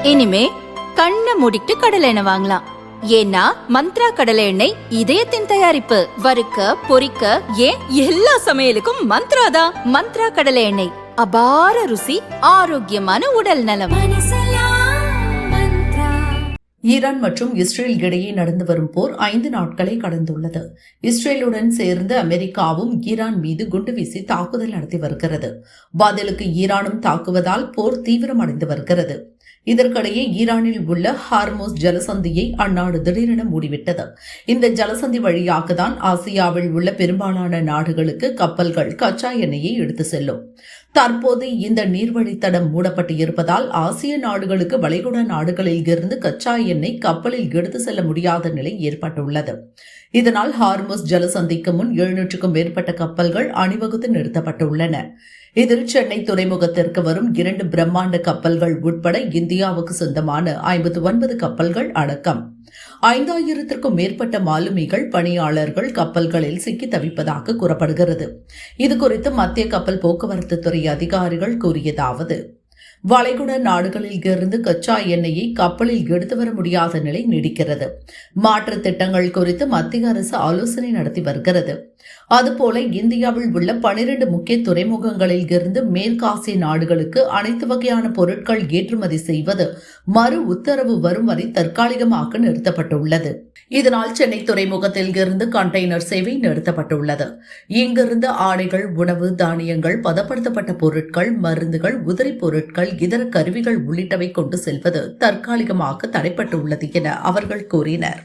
இனிமே கண்ணை மூடிட்டு கடலை எண்ணெய் வாங்கலாம். ஏன்னா மந்த்ரா கடலை எண்ணெய் இதயத்தின் தயாரிப்பு. வறுக்க பொரிக்க ஏன் எல்லா சமையலுக்கும் மந்த்ரா தான். மந்த்ரா கடலை எண்ணெய், அபார ருசி, ஆரோக்கியமான உடல் நலம். ஈரான் மற்றும் இஸ்ரேல் இடையே நடந்து வரும் போர் 5 நாட்களை கடந்துள்ளது. இஸ்ரேலுடன் சேர்ந்து அமெரிக்காவும் ஈரான் மீது குண்டுவீசி தாக்குதல் நடத்தி வருகிறது. பதிலுக்கு ஈரானும் தாக்குவதால் போர் தீவிரமடைந்து வருகிறது. இதற்கிடையே ஈரானில் உள்ள ஹார்மோஸ் ஜலசந்தியை அந்நாடு திடீரென மூடிவிட்டது. இந்த ஜலசந்தி வழியாக தான் ஆசியாவில் உள்ள பெரும்பாலான நாடுகளுக்கு கப்பல்கள் கச்சா எண்ணெயை எடுத்து செல்லும். தற்போது இந்த நீர்வழித்தடம் மூடப்பட்டு இருப்பதால் ஆசிய நாடுகளுக்கு வளைகுடா நாடுகளில் இருந்து கச்சா எண்ணெய் கப்பலில் எடுத்து செல்ல முடியாத நிலை ஏற்பட்டுள்ளது. இதனால் ஹார்மோஸ் ஜலசந்திக்கு முன் 700க்கும் மேற்பட்ட கப்பல்கள் அணிவகுத்து நிறுத்தப்பட்டுள்ளன. இதில் சென்னை துறைமுகத்திற்கு வரும் 2 பிரம்மாண்ட கப்பல்கள் உட்பட இந்தியாவுக்கு சொந்தமான 59 கப்பல்கள் அடக்கம். 5000த்திற்கும் மேற்பட்ட மாலுமிகள், பணியாளர்கள் கப்பல்களில் சிக்கி தவிப்பதாக கூறப்படுகிறது. இதுகுறித்து மத்திய கப்பல் போக்குவரத்து துறை அதிகாரிகள் கூறியதாவது: வளைகுடா நாடுகளில் இருந்து கச்சா எண்ணெயை கப்பலில் எடுத்து வர முடியாத நிலை நீடிக்கிறது. மாற்று திட்டங்கள் குறித்து மத்திய அரசு ஆலோசனை நடத்தி வருகிறது. அதுபோல இந்தியாவில் உள்ள 12 முக்கிய துறைமுகங்களில் இருந்து மேற்காசிய நாடுகளுக்கு அனைத்து வகையான பொருட்கள் ஏற்றுமதி செய்வது மறு உத்தரவு வரும் வரை தற்காலிகமாக நிறுத்தப்பட்டுள்ளது. இதனால் சென்னை துறைமுகத்தில் இருந்து கண்டெய்னர் சேவை நிறுத்தப்பட்டுள்ளது. இங்கிருந்து ஆடைகள், உணவு, தானியங்கள், பதப்படுத்தப்பட்ட பொருட்கள், மருந்துகள், உதிரி பொருட்கள், இதர கருவிகள் உள்ளிட்டவை கொண்டு செல்வது தற்காலிகமாக தடைப்பட்டுள்ளது என அவர்கள் கூறினர்.